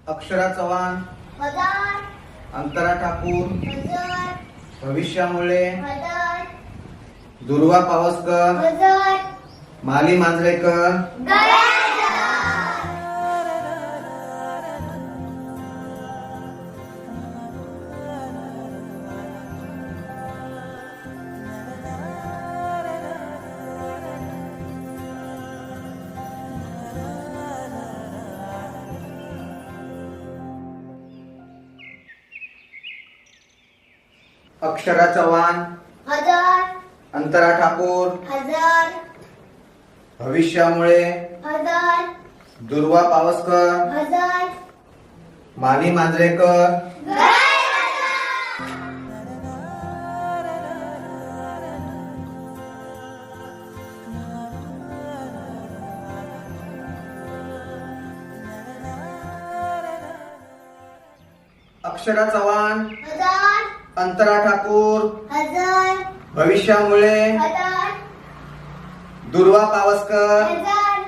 अक्षरा चव्हाण, हजर. अंतरा ठाकूर, हजर. भविष्या मुळे, हजर. दुर्वा पावसकर, हजर. माली मांजरेकर, अक्षरा चव्हाण, हजर. अंतरा ठाकूर, हजर. भविष्या मुळे, हजर. दुर्वा पावसकर, हजर. माली मांजरेकर, अक्षरा चव्हाण, हजर. अंतरा ठाकूर, हजर. भविष्या मुळे, हजर. दुर्वा पावसकर, हजर.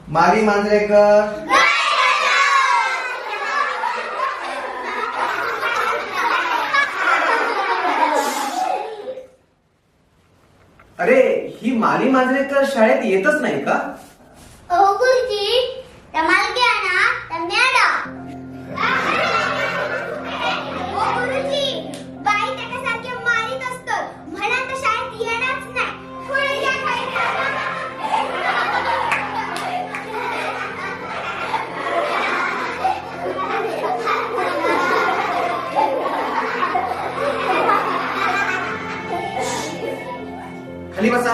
माली मांजरेकर. अरे, ही माली मांजरेकर शाळेत येतच नाही का? अहो गुरुजी, त्या मालकी आहे ना, त्या मॅडम. हो गुरुजी, बाई त्याच्यासारखे मारीत असतात. म्हणा तर शाळेत येणारच नाही. पुढे या खाली बसा.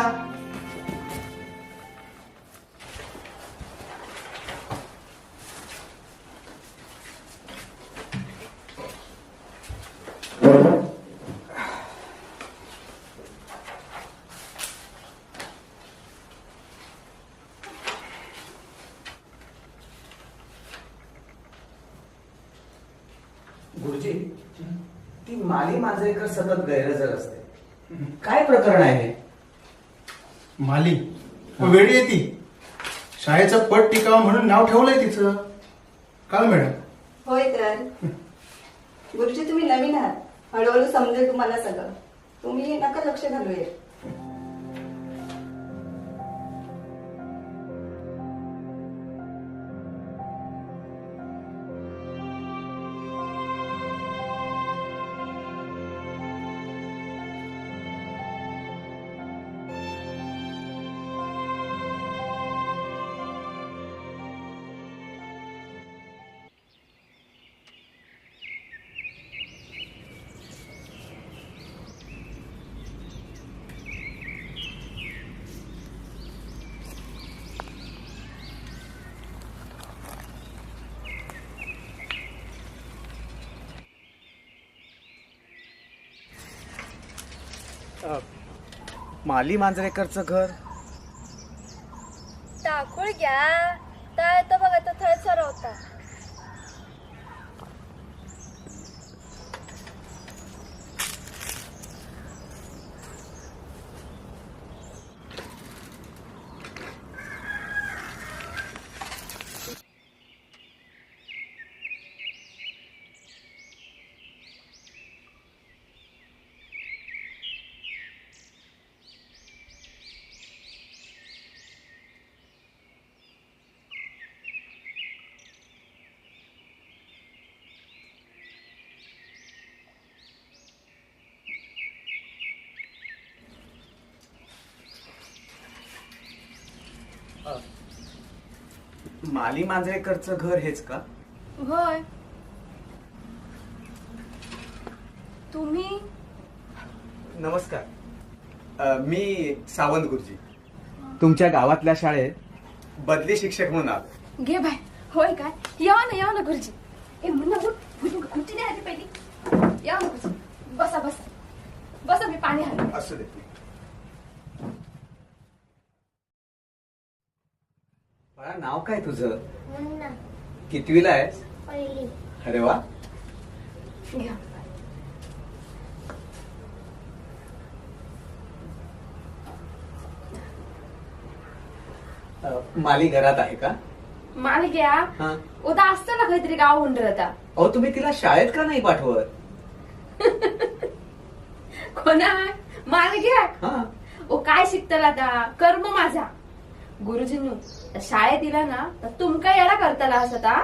गुरुजी, ती माली मांजरेकर सतत गैरहजर असते. काय प्रकरण आहे? माली वेळी येते शाळेचं पट टिकावं म्हणून नाव ठेवलंय तिचं. काय मॅडम? होय तर गुरुजी, तुम्ही नवीन आहात, हळूहळू समजेल तुम्हाला सगळं. तुम्ही नका लक्ष घालूया. माली मांजरेकरचं घर टाकूळ घ्या. तर तो बघा तो थळ सरवता. माली मांजरेकरचं घर हेच का? होय. तुम्ही नमस्कार. मी सावंत गुरुजी, तुमच्या गावातल्या शाळेत बदली शिक्षक म्हणून आलो. घे बाय. होय काय? या ना गुरुजी. ए मुन्ना उठ खुर्ची द्या आधी पहिली. या ना गुरुजी. बसा बसा बसा, मी पाणी आणते. असू दे. बाळा, नाव काय तुझं? मुन्ना. कितवीला आहेस? पहिली. अरे वा. घ्या. माली घरात आहे का? मालग्या हा उद्या असतं ना काहीतरी गाव होऊन राहता अहो तुम्ही तिला शाळेत का नाही पाठवत? कोणा मालग्या हा ओ काय शिकतला आता कर्म माझा गुरुजींनो शाळेत दिला ना तर तुमका येडा करताला असता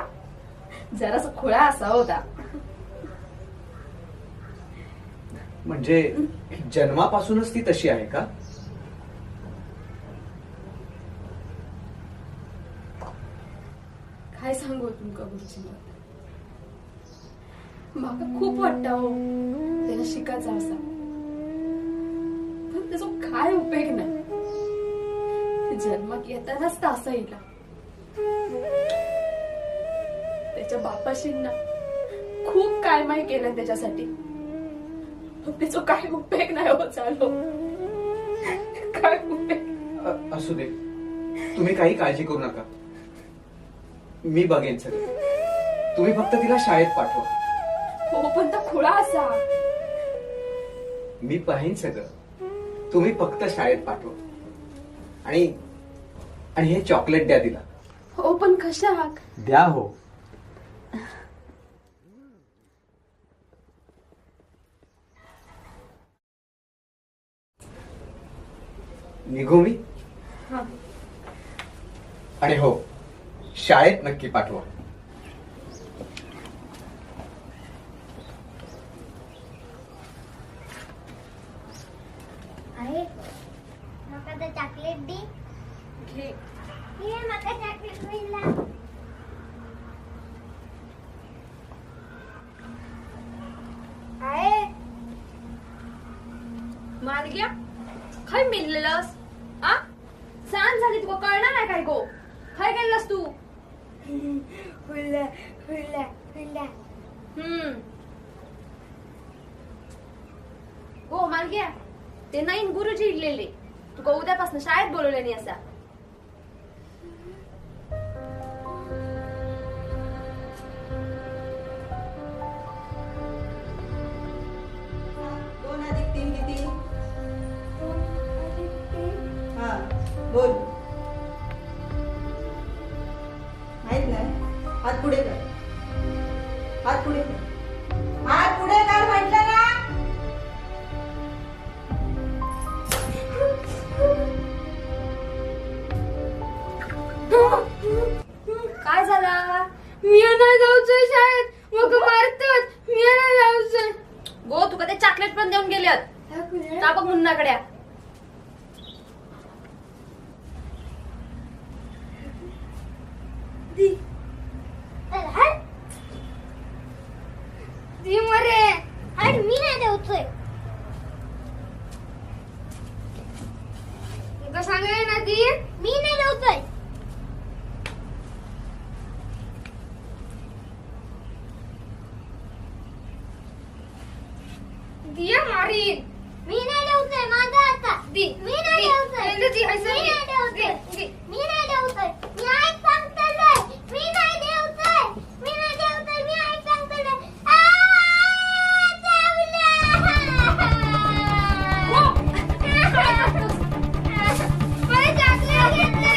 जरास खुळा असा होता. म्हणजे जन्मापासूनच ती तशी आहे का? काय सांगू तुमका गुरुजींना माका खूप वाटतं हो त्याला शिकायचा असा पण त्याचा काय उपयोग नाही. जन्मात येतानाच तासा येईल त्याच्या बापाशी ना खूप काय माय केलं त्याच्यासाठी पण त्याचा काय उपयोग नाही हो चालू काय उपयोग. असू दे तुम्ही काही काळजी करू नका मी बघेन सगळं. तुम्ही फक्त तिला शाळेत पाठवा. हो पण तो खुळा असा. मी पाहीन सगळं. तुम्ही फक्त शाळेत पाठवा आणि आणि हे चॉकलेट द्या तिला. हो पण कशा द्या हो. निघू मी. हा आणि हो शाळेत नक्की पाठवा. आहे माका तर चॉकलेट दी. घे. ये माका चॉकलेट मिळला. आहे मालग्या काय मिळलेलंस आ सांग झाली तुला कळणार नाही काय गो काय केलंस तू. हुल्ला हुल्ला हुल्ला. हो मालग्या ते नाही गुरुजी इडलेले तुका उद्यापासून शाळेत बोलवले नाही असा. दोन अधिक तीन किती? हा बोल. माहित नाही. हात पुढे कर. हात पुढे कर. हात पुढे कर म्हटलं ना. काय झाला. मी नाही जाऊचंय शाळेत मग मारतात. मी नाही जाऊचंय गो तुका ते चॉकलेट पण देऊन गेल्यात तापक मुन्नाकडे. दी मरे आणि मी नाही देऊचोय. तुका सांगाय ना ती मी नाही देऊचोय. दिया मारीन. मी नाही देऊचोय. माझा आता दी मी नाही देऊचोय. दी दी मी नाही देऊचोय. मी नाही देऊचोय. मी ऐक सांगतलंय. मी नाही देऊचोय. मी नाही देऊचोय. मी ऐक सांगतलंय. मला चॉकलेट घेतले.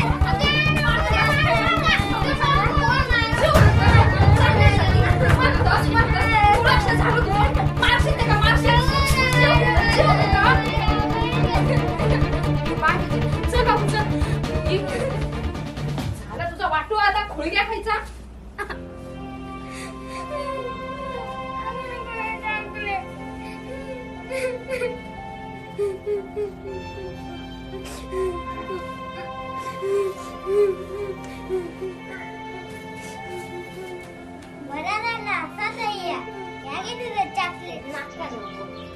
झाला तुझा वाटू आता खोळग्या खायचा.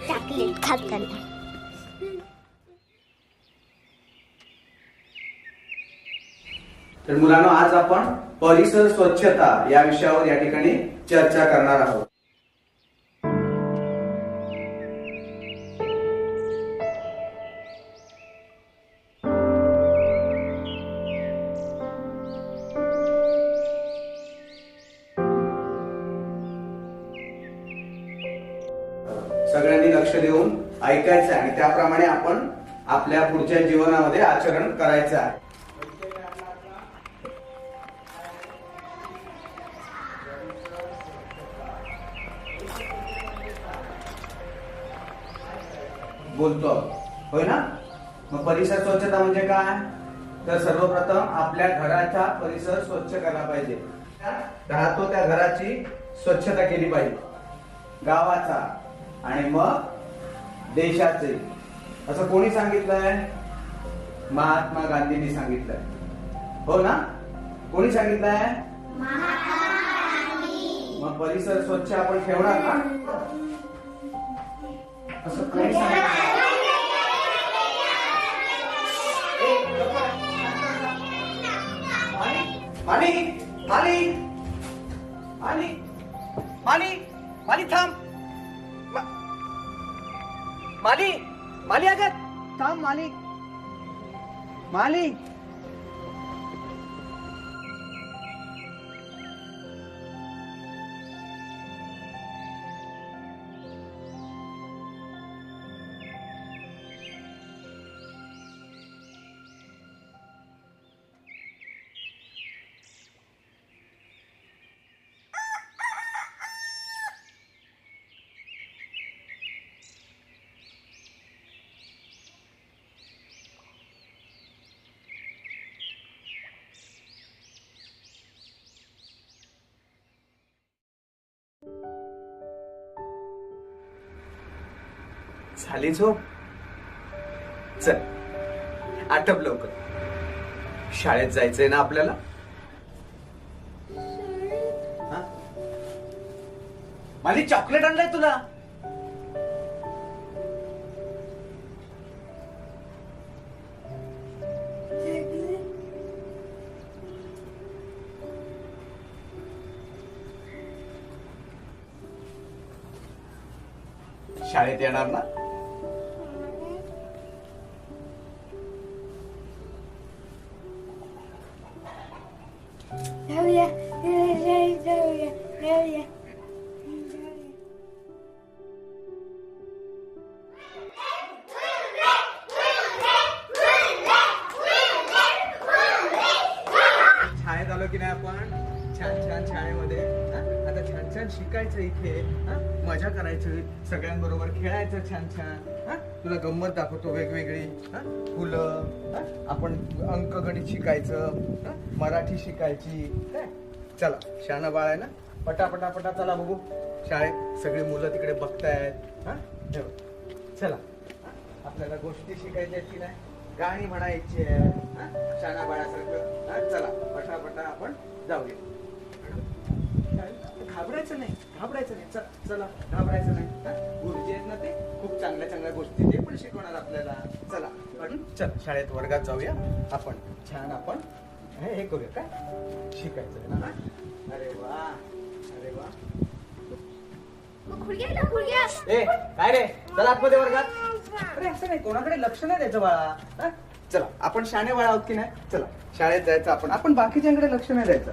चॉकलेट खात करता. तर मुलांनो आज आपण परिसर स्वच्छता या विषयावर या ठिकाणी चर्चा करणार आहोत. सगळ्यांनी लक्ष देऊन ऐकायचं आणि त्याप्रमाणे आपण आपल्या पुढच्या जीवनामध्ये आचरण करायचं आहे. बोलतो होय ना? मग परिसर स्वच्छता म्हणजे काय? तर सर्वप्रथम आपल्या घराचा परिसर स्वच्छ करायला पाहिजे. राहतो त्या घराची स्वच्छता केली पाहिजे, गावाचा आणि मग देशाचे. असं कोणी सांगितलंय? महात्मा गांधींनी सांगितलंय, हो ना? कोणी सांगितलंय? मग परिसर स्वच्छ आपण ठेवणार ना? असं कोणी सांगितलं? माली माली माली माली माली थांब. माली माली अगं थांब. माली माली झाली झोप. चल आटप लवकर, शाळेत जायचंय ना आपल्याला. हा? माझी चॉकलेट आणलंय तुला. शाळेत येणार ना? शाळेत आलो की नाही आपण? छान छान शाळेमध्ये आता छान छान शिकायचं इथे, मजा करायची, सगळ्यांबरोबर खेळायचं छान छान. तुला गंमत दाखवतो वेगवेगळी, फुलं, आपण अंकगणित शिकायचं, मराठी शिकायची. चला शहाणं बाळ आहे ना, पटापटा पटा चला बघू शाळेत. सगळी मुलं तिकडे बघतायत. चला आपल्याला गोष्टी शिकायच्या की नाही, गाणी म्हणायची आहे शाणा बाळासारखं. चला पटापटा आपण जाऊया. घाबरायचं नाही, घाबरायचं नाही. चला घाबरायचं नाही. गुरुजी आहेत ना, ते खूप चांगल्या चांगल्या गोष्टी ते पण शिकवणार आपल्याला. चला चल शाळेत वर्गात जाऊया आपण. छान आपण हे करूया. काय शिकायचं आहे ना? अरे वा अरे वा. ए काय रे, चला आतमध्ये वर्गात. अरे असं नाही, कोणाकडे लक्ष नाही द्यायचं बाळा. चला आपण शाणे बाळा आहोत की नाही. चला शाळेत जायचं आपण. आपण बाकीच्यांकडे लक्ष नाही द्यायचं.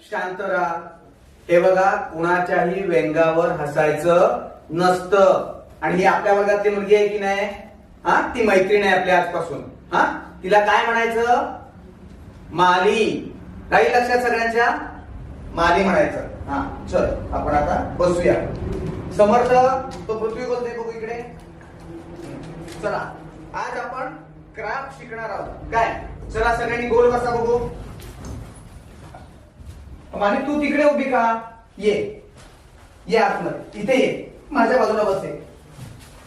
शांत राहा. हे बघा, कुणाच्याही व्यंगावर हसायचं नसतं. आणि ही आपल्या वर्गातली मुलगी आहे की नाही, ती मैत्रीण आहे आपल्या आजपासून. तिला काय म्हणायचं? माली. काही लक्षात सगळ्यांच्या? माली म्हणायचं. चल आपण आता बसूया. समर्थ तो पृथ्वी बोलते बघू इकडे. चला आज आपण क्राफ्ट शिकणार आहोत. काय? चला सगळ्यांनी गोल बसा बघू. माली तू तिकडे उभी का? ये आतमध्ये, इथे ये, माझ्या बाजूला बसे.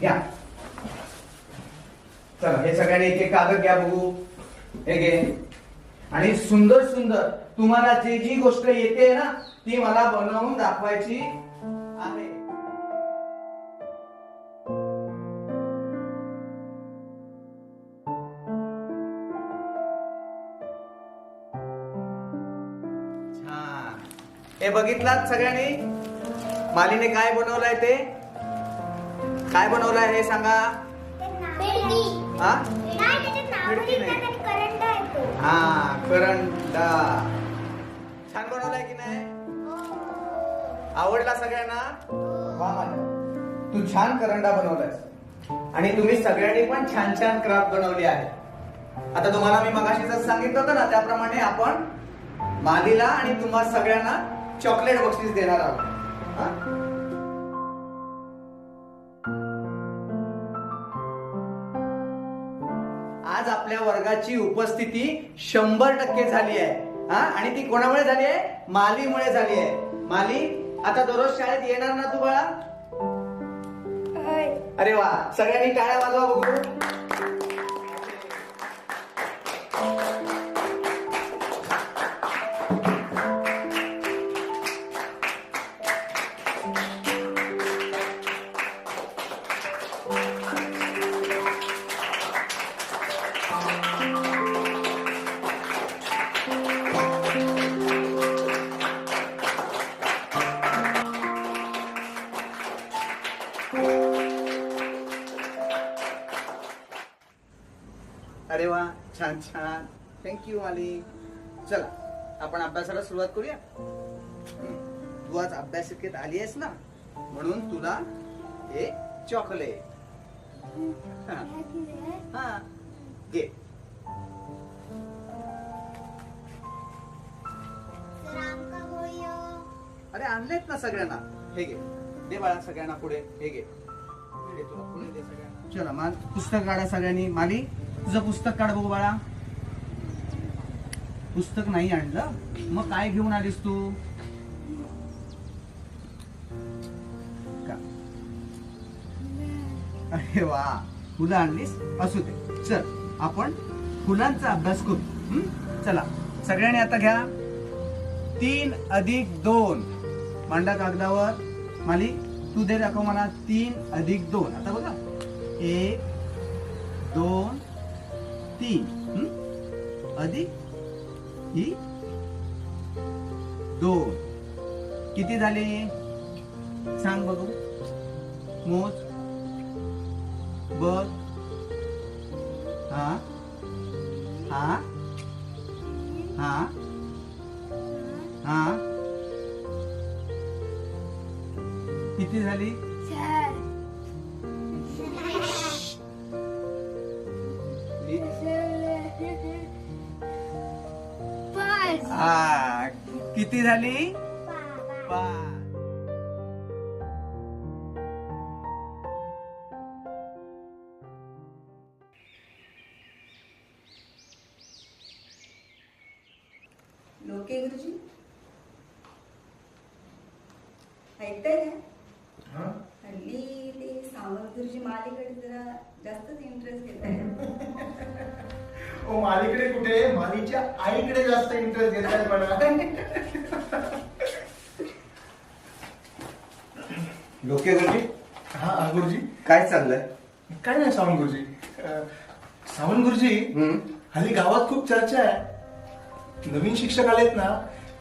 या चला हे सगळ्यांनी एक एक कागद घ्या बघू. हे घे. आणि सुंदर सुंदर तुम्हाला जी गोष्ट येते ना, ती मला बनवून दाखवायची आहे. छान. हे बघितलात सगळ्यांनी? मालीने काय बनवलंय ते? काय बनवलंय हे सांगा. करंडा. छान बनवलाय की नाही? आवडला सगळ्यांना? वा मालक, तू छान करंडा बनवलायस आणि तुम्ही सगळ्यांनी पण छान छान क्राफ्ट बनवली आहे. आता तुम्हाला मी मगाशीच सांगितलं होतं ना, त्याप्रमाणे आपण मालीला आणि तुम्हा सगळ्यांना चॉकलेट बक्षीस देणार आहोत. हा? आज आपल्या वर्गाची उपस्थिती 100% झाली आहे. हा, आणि ती कोणामुळे झाली आहे? मालीमुळे झाली आहे. माली, आता दररोज शाळेत येणार ना तू बाळा? अरे वा, सगळ्यांनी टाळ्या वाजवा बघू. अरे वा, छान छान. थँक्यू माली. चला, आपण अभ्यासाला सुरुवात करूया. तू आज अभ्यासिकेत आली आहेस ना, म्हणून तुला हे चॉकलेट. हा, घे. अरे आणलेत ना सगळ्यांना. हे घे, दे बाळा सगळ्यांना पुढे. हे घे, हे तुला पुढे दे सगळ्यांना. चला, मान पुस्तक काढा सगळ्यांनी. माली, तुझं पुस्तक काढ बघू बाळा. पुस्तक नाही आणलं, मग काय घेऊन आलीस तू? का? अरे वा, फुलं आणलीस? असू दे. चल, आपण फुलांचा अभ्यास करू. चला, सगळ्यांनी आता घ्या 3 अधिक 2 मांडा कागदावर. माली, तू दे दाखव मला. 3 अधिक 2. आता बघा, 1 2 3 अधिक ही 2 किती झाले? सांग बघू. मोज, बघ. हा हा हा हा, किती झाली? हा, किती झाली? 5. लोके गुरुजी, ऐकताय का? हल्ली ते सावंत गुरुजी मालीकडे जरा जास्तच इंटरेस्ट घेत आहे. ओ, मालीकडे कुठे, मालीच्या आईकडे जास्त इंटरेस्ट घेतात मला. लोके गुरुजी, हा गुरुजी. काय चाललंय? काय नाही सावंत गुरुजी. सावंत गुरुजी, हल्ली गावात खूप चर्चा आहे. नवीन शिक्षक आलेत ना,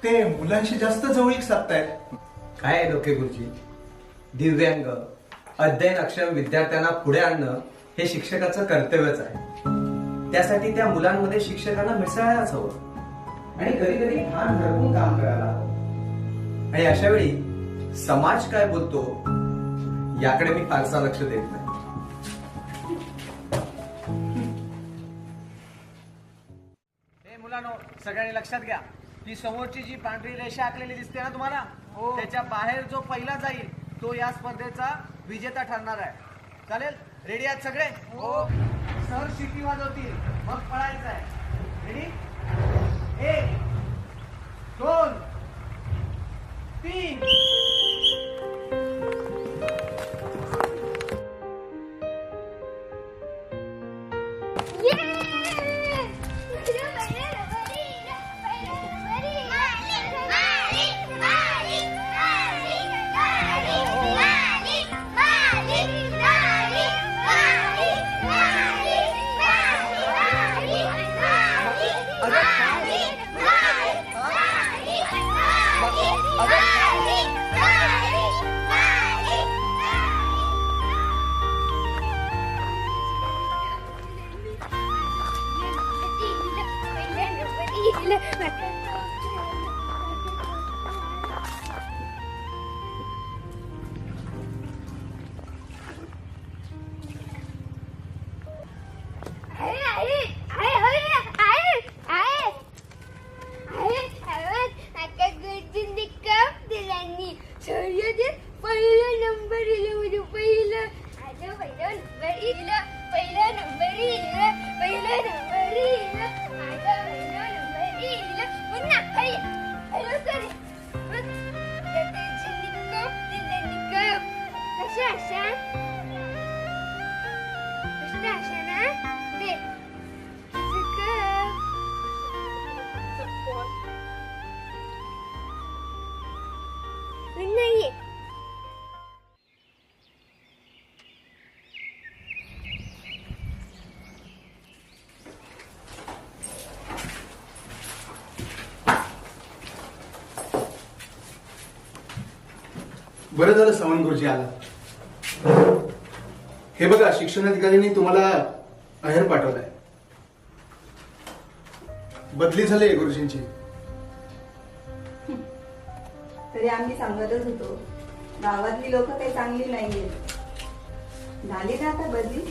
ते मुलांशी जास्त जवळीक साधतायत. काय आहे लोके गुरुजी? दिव्यांग, अध्ययनक्षम विद्यार्थ्यांना पुढे आणणं हे शिक्षकाचं कर्तव्यच आहे. त्यासाठी त्या मुलांमध्ये शिक्षकांना मिसळायलाच हवं आणि कधी कधी भान हरपून काम करायला हवं. आणि अशा वेळी समाज काय बोलतो याकडे मी फारसा लक्ष देत नाही. हे मुलांनो, सगळ्यांनी लक्षात घ्या. ती समोरची जी पांढरी रेषा आखलेली दिसते ना तुम्हाला, त्याच्या बाहेर जो पहिला जाईल तो या स्पर्धेचा विजेता ठरणार आहे. चालेल? रेडी आहात सगळे? हो. सर शिटी वाजवतील, मग पळायचं आहे. रेडी? 1 2 3. बरं झालं सावंत गुरुजी आला. हे बघा, शिक्षणाधिकाऱ्यांनी तुम्हाला अहेर पाठवलाय. बदली झाली गुरुजींची. तरी आम्ही सांगतच होतो, गावातली लोक काही चांगली नाहीयेत. झाली ना आता बदली,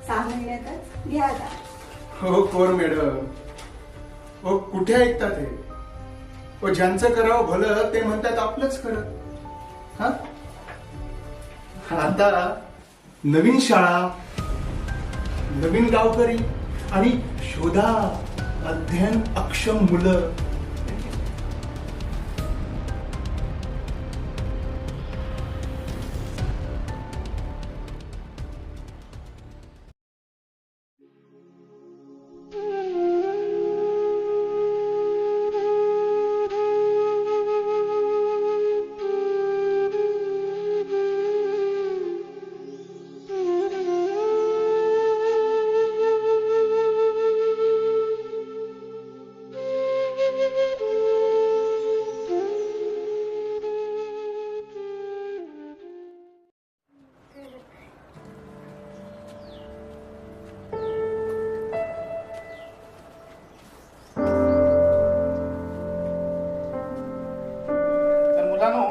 6 महिन्यातच घ्या आता. हो कोर मॅडम, हो कुठे ऐकतात हे? हो ज्यांचं करावं भलं ते म्हणतात आपलंच खरं. हा आता नवीन शाळा, नवीन गावकरी आणि शोधा अध्ययन अक्षम मुलं. तर मुलांनो,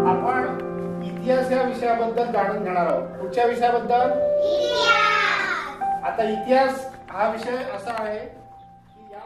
आपण इतिहास या विषयाबद्दल जाणून घेणार आहोत. पुढच्या विषयाबद्दल आता इतिहास हा विषय असा आहे की या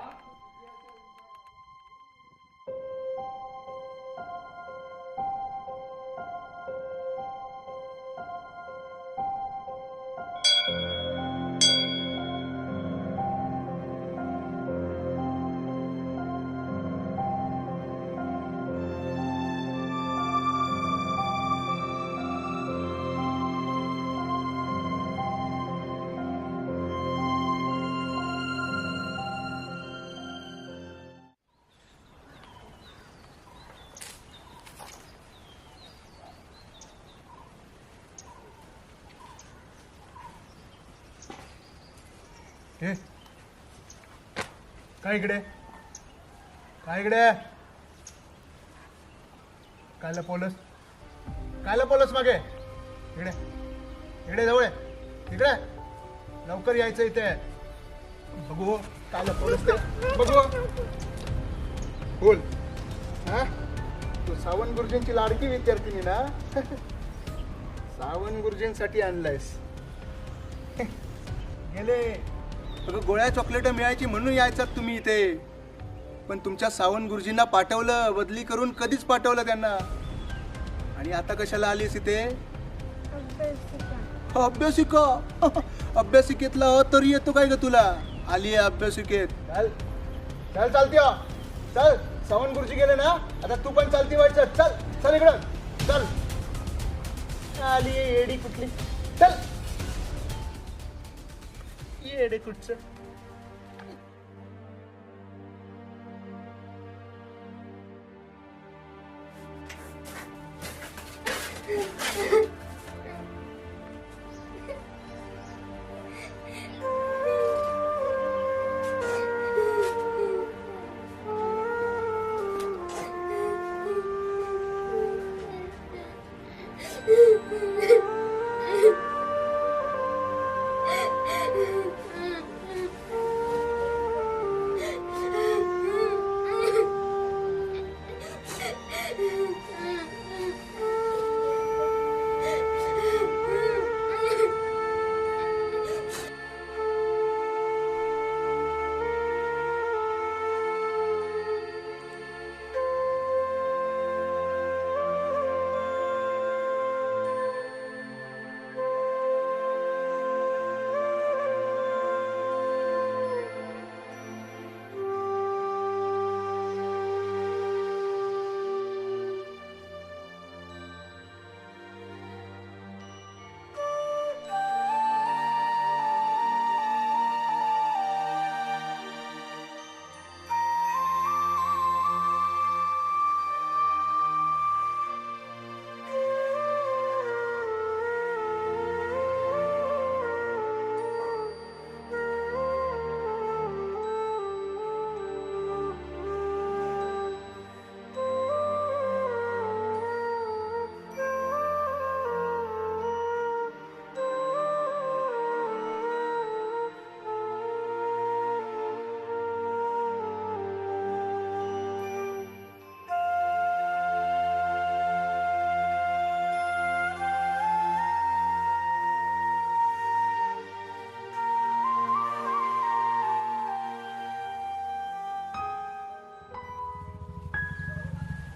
हे काय इकडे, काय इकडे, काय लपवलंस, काय लपवलंस मागे? इकडे इकडे जवळ आहे, इकडे लवकर यायचं इथे. बघू काय लपवलंस ते, बघू. बोल. हा तू सावंत गुरुजींची लाडकी विद्यार्थिनी ना? सावंत गुरुजींसाठी आणलायस. गेले गोळ्या चॉकलेट मिळायची म्हणून यायचात तुम्ही इथे, पण तुमच्या सावंत गुरुजींना पाठवलं, बदली करून कधीच पाठवलं त्यांना. आणि आता कशाला आलीस इथे? अभ्यासिका. अभ्यासिकेतला तरी येतो काय ग तुला? आली आहे अभ्यासिकेत. चल चल, चालती हो. चल, सावंत गुरुजी गेले ना, आता तू पण चालती व्हायचं. चल चल इकडं, चल. आली आहे एडी कुठली. चल येडे कुठचं.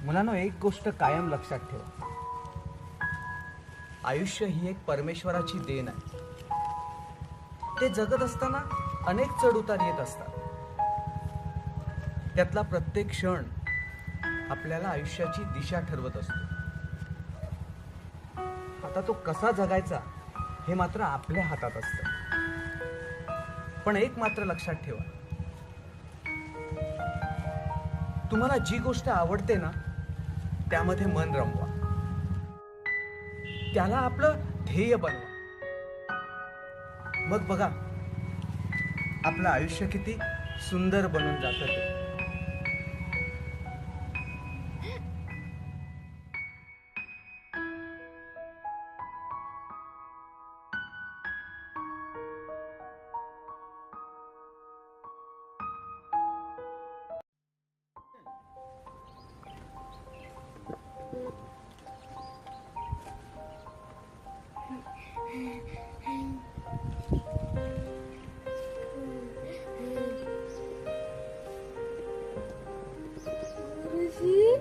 मुलांनो, एक गोष्ट कायम लक्षात ठेवा. आयुष्य ही एक परमेश्वराची देण आहे. ते जगत असताना अनेक चढउतार येत असतात. त्यातला प्रत्येक क्षण आपल्याला आयुष्याची दिशा ठरवत असतो. आता तो कसा जगायचा हे मात्र आपल्या हातात असतं. पण एक मात्र लक्षात ठेवा, तुम्हाला जी गोष्ट आवडते ना त्यामध्ये मन रमवा, त्याला आपलं ध्येय बनवा. मग बघा आपलं आयुष्य किती सुंदर बनून जातं ते. गुरुजी,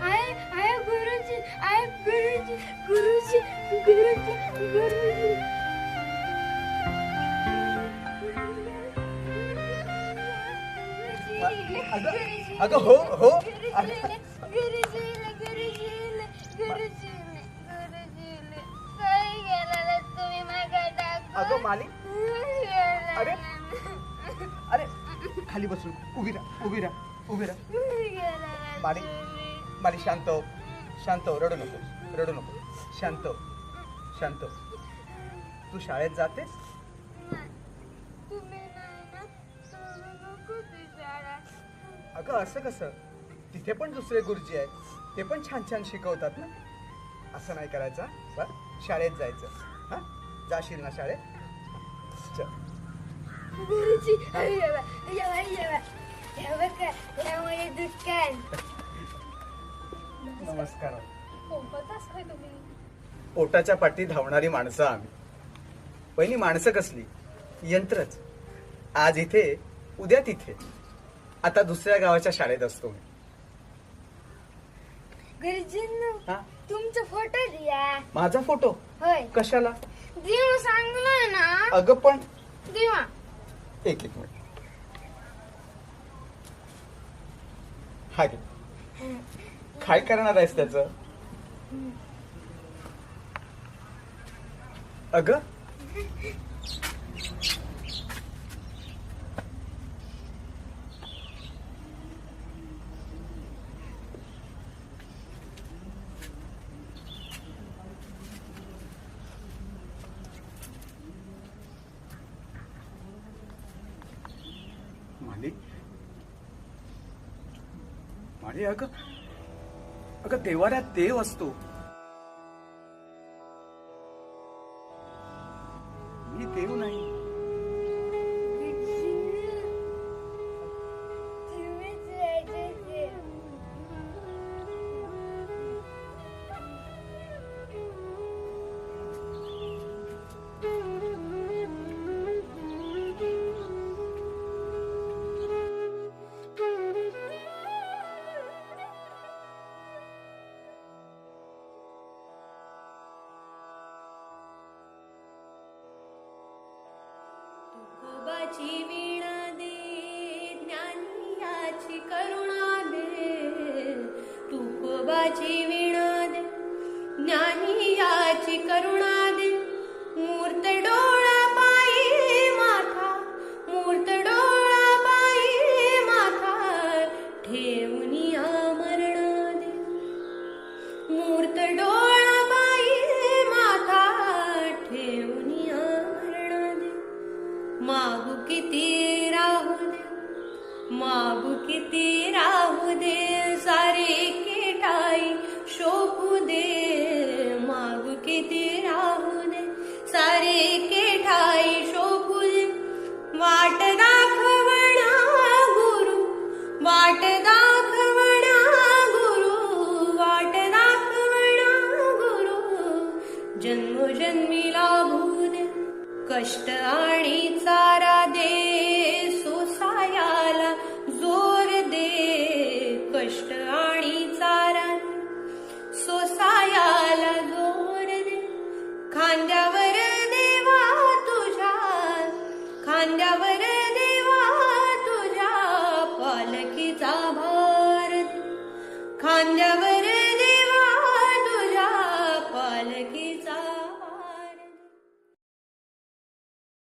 आय गुरुजी, आय गुरुजी, गुरुजी, गुरुजी, गुरुजी. अगं हो हो गुरुजीले, काही गेलेलं तुम्ही मागे टाकून. अगं माली, अरे अरे खाली बसून उभी राहा, उभी राहा, उभी राहा. माली, माली शांत हो, शांत हो, रडू नको, रडू नको, शांत हो, शांत हो. तू शाळेत जातेस? तुम्ही नाही ना, सोडू नको ती शाळा. अगं असं कसं, तिथे पण दुसरे गुरुजी आहेत, ते पण छान छान शिकवतात ना. असं नाही करायचं. बरं, शाळेत जायचं. हा, जाशील ना शाळेत? चल. गुरुजी, यामुळे दुकान. नमस्कार. पोपटच काय तुम्ही? पोटाच्या पाठी धावणारी माणसं आम्ही. पहिली माणसं कसली, यंत्रच. आज इथे, उद्या तिथे. आता दुसऱ्या गावाच्या शाळेत असतो मी. गुरुजींनो, हा, तुमचा फोटो द्या. माझा फोटो होय, कशाला? देव सांगलाय ना. अगं पण देवा. एक मिनिट. हा घे. काय करणार आहेस त्याच? अगं माली, माली, अगं अगं देवाऱ्यात देव असतो. मी देव नाही. तुम्हीच राहायचे. तुकोबाची वीणा दे, ज्ञानी याची करुणा दे. तुकोबाची वीणा दे, ज्ञानी याची करुणा दे. मूर्त डोळा पायी माथा, मूर्त डोळा पायी माथा, ठेवून आमरणा दे. मूर्त डोळा पायी माथा, ठेवून आमरणा दे. मागू किती राहू दे, मागू किती राहू दे, सारे केटाई शोभू दे. मागू किती राहू दे, सारे केटाई शोभू दे. वाट दाखवणा गुरु, वाट दाखवणा गुरु, वाट दाखवणा गुरु. जन्मोजन्मी लाभू दे, कष्ट आणि चारा दे, सोसायाला जोर दे. खांद्यावर देवा तुझ्या, खांद्यावर देवा तुझ्या पालखीचा भार, खांद्या